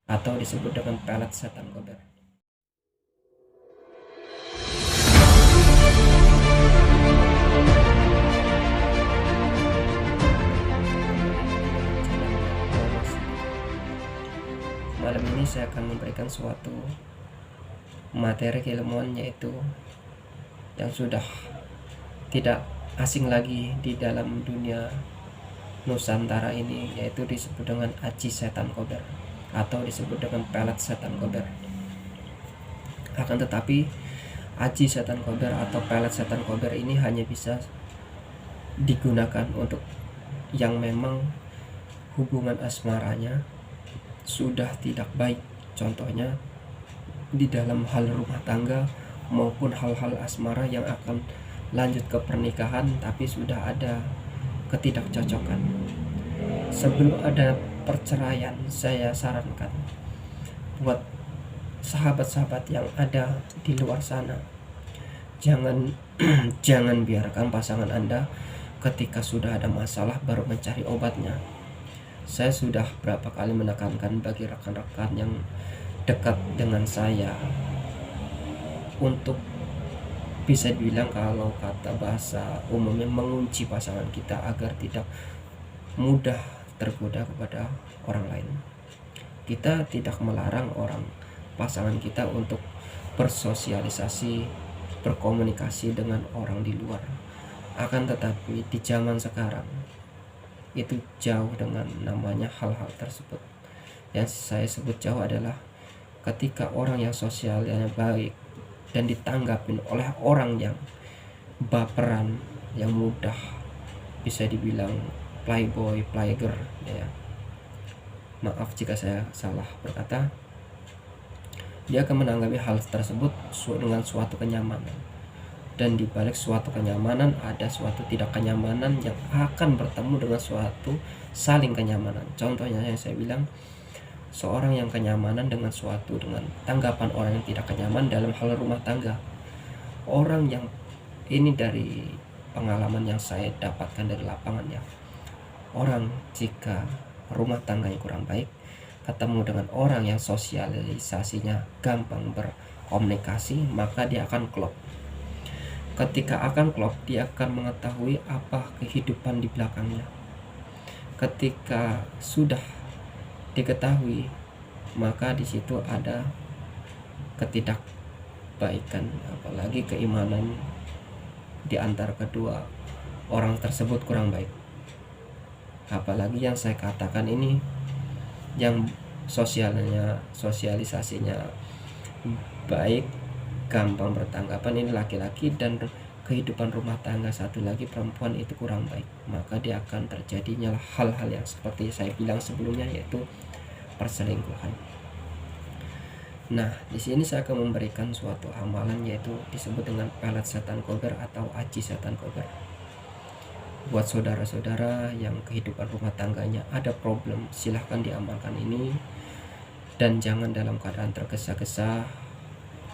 atau disebut dengan pelet setan kober. Malam ini saya akan memberikan suatu materi keilmuan, yaitu yang sudah tidak asing lagi di dalam dunia Nusantara ini, yaitu disebut dengan aji setan kober atau disebut dengan pelet setan kober. Akan tetapi aji setan kober atau pelet setan kober ini hanya bisa digunakan untuk yang memang hubungan asmaranya sudah tidak baik, contohnya di dalam hal rumah tangga maupun hal-hal asmara yang akan lanjut ke pernikahan tapi sudah ada ketidakcocokan. Sebelum ada perceraian, saya sarankan buat sahabat-sahabat yang ada di luar sana, jangan jangan biarkan pasangan Anda ketika sudah ada masalah baru mencari obatnya. Saya sudah berapa kali menekankan bagi rekan-rekan yang dekat dengan saya untuk bisa dibilang, kalau kata bahasa umumnya, mengunci pasangan kita agar tidak mudah tergoda kepada orang lain. Kita tidak melarang orang pasangan kita untuk bersosialisasi, berkomunikasi dengan orang di luar. Akan tetapi di zaman sekarang itu jauh dengan namanya hal-hal tersebut. Yang saya sebut jauh adalah ketika orang yang sosialnya baik dan ditanggapin oleh orang yang baperan, yang mudah bisa dibilang playboy, playgirl ya. Maaf jika saya salah berkata. Dia akan menanggapi hal tersebut dengan suatu kenyamanan, dan di balik suatu kenyamanan ada suatu tidak kenyamanan yang akan bertemu dengan suatu saling kenyamanan. Contohnya yang saya bilang, seorang yang kenyamanan dengan tanggapan orang yang tidak kenyaman dalam hal rumah tangga. Orang yang ini dari pengalaman yang saya dapatkan dari lapangan ya. Orang jika rumah tangganya kurang baik, ketemu dengan orang yang sosialisasinya gampang berkomunikasi, maka dia akan klop. Ketika akan klop, dia akan mengetahui apa kehidupan di belakangnya. Ketika sudah diketahui, maka di situ ada ketidakbaikan, apalagi keimanan di antara kedua orang tersebut kurang baik. Apalagi yang saya katakan ini, yang sosialisasinya baik, gampang bertanggapan, ini laki-laki, dan kehidupan rumah tangga satu lagi perempuan itu kurang baik, maka dia akan terjadinya hal-hal yang seperti saya bilang sebelumnya, yaitu perselingkuhan. Nah, di sini saya akan memberikan suatu amalan, yaitu disebut dengan pelet setan kober atau aji setan kober. Buat saudara-saudara yang kehidupan rumah tangganya ada problem, silahkan diamalkan ini, dan jangan dalam keadaan tergesa-gesa,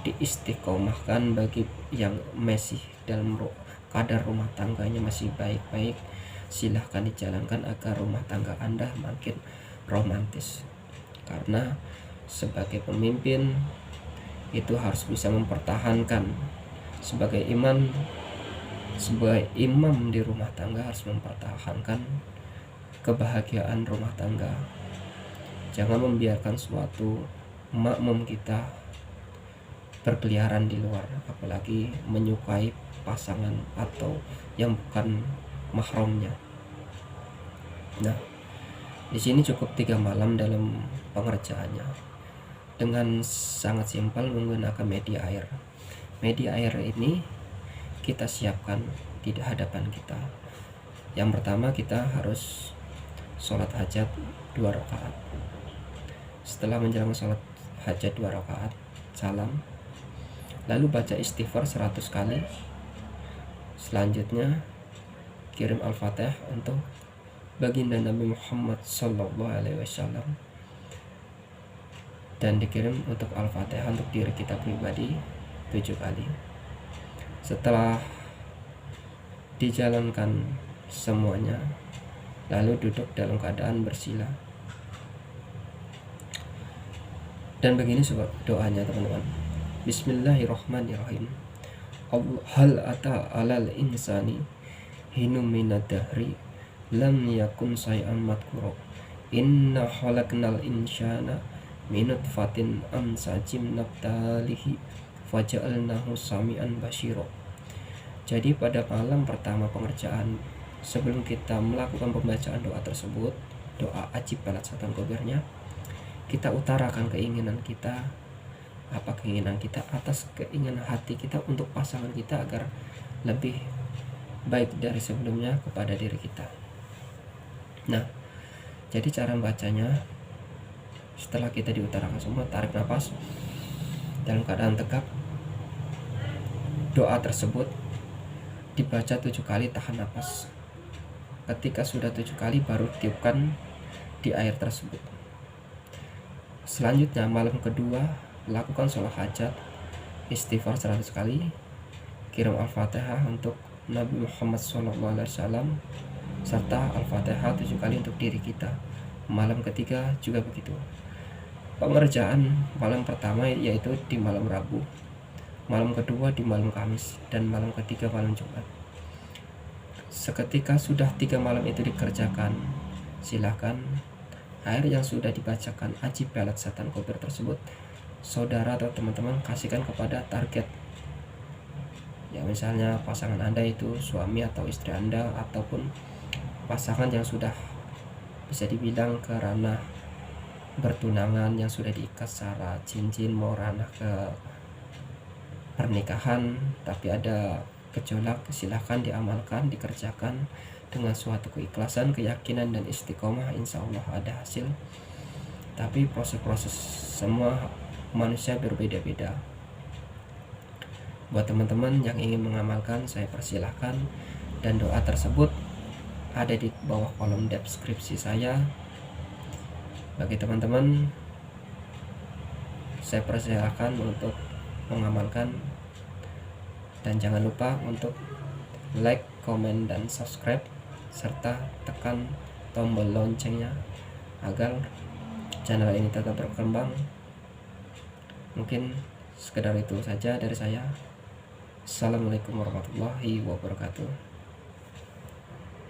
diistiqomahkan. Bagi yang masih dalam kadar rumah tangganya masih baik-baik, silahkan dijalankan agar rumah tangga Anda makin romantis. Karena sebagai pemimpin itu harus bisa mempertahankan, sebagai imam di rumah tangga harus mempertahankan kebahagiaan rumah tangga. Jangan membiarkan suatu makmum kita berkeliaran di luar, apalagi menyukai pasangan atau yang bukan mahramnya. Nah, di sini cukup 3 malam dalam pengerjaannya dengan sangat simpel menggunakan media air. Media air ini kita siapkan di hadapan kita. Yang pertama, kita harus sholat hajat 2 rakaat. Setelah menjalankan sholat hajat 2 rakaat, salam, lalu baca istighfar 100 kali. Selanjutnya kirim Al-Fatihah untuk baginda Nabi Muhammad SAW, dan dikirim untuk Al-Fatihah untuk diri kita pribadi 7 kali. Setelah dijalankan semuanya, lalu duduk dalam keadaan bersila. Dan begini sebab doanya teman-teman. Bismillahirrahmanirrahim. Hal ata alal insani hinum minad dahri lam yakun say'an madkura. Inna khalaqnal insana min nutfatin amsajim nabtalihi faja'alnahu sami'an basyira. Jadi pada malam pertama pengerjaan, sebelum kita melakukan pembacaan doa tersebut, doa ajib balat satan kobernya, kita utarakan keinginan kita, apa keinginan kita atas keinginan hati kita untuk pasangan kita agar lebih baik dari sebelumnya kepada diri kita. Nah, jadi cara bacanya, setelah kita diutarakan semua, tarik nafas dalam keadaan tegap. Doa tersebut dibaca 7 kali, tahan nafas. Ketika sudah 7 kali baru tiupkan di air tersebut. Selanjutnya malam kedua lakukan sholat hajat, istighfar 100 kali, kirim Al-Fatihah untuk Nabi Muhammad SAW, serta Al-Fatihah 7 kali untuk diri kita. Malam ketiga juga begitu. Pengerjaan malam pertama yaitu di malam Rabu, malam kedua di malam Kamis, dan malam ketiga malam Jumat. Seketika sudah 3 malam itu dikerjakan, silakan air yang sudah dibacakan ajib balat satan kober tersebut, saudara atau teman-teman kasihkan kepada target. Ya, misalnya pasangan Anda itu suami atau istri Anda, ataupun pasangan yang sudah bisa dibilang ke ranah bertunangan, yang sudah diikat secara cincin, mau ranah ke pernikahan tapi ada gejolak, silahkan diamalkan, dikerjakan dengan suatu keikhlasan, keyakinan, dan istiqomah. Insya Allah ada hasil. Tapi proses-proses semua manusia berbeda-beda. Buat teman-teman yang ingin mengamalkan, saya persilahkan, dan doa tersebut ada di bawah kolom deskripsi saya. Bagi teman-teman, saya persilahkan untuk mengamalkan, dan jangan lupa untuk like, komen, dan subscribe, serta tekan tombol loncengnya agar channel ini tetap berkembang. Mungkin sekedar itu saja dari saya. Assalamualaikum warahmatullahi wabarakatuh.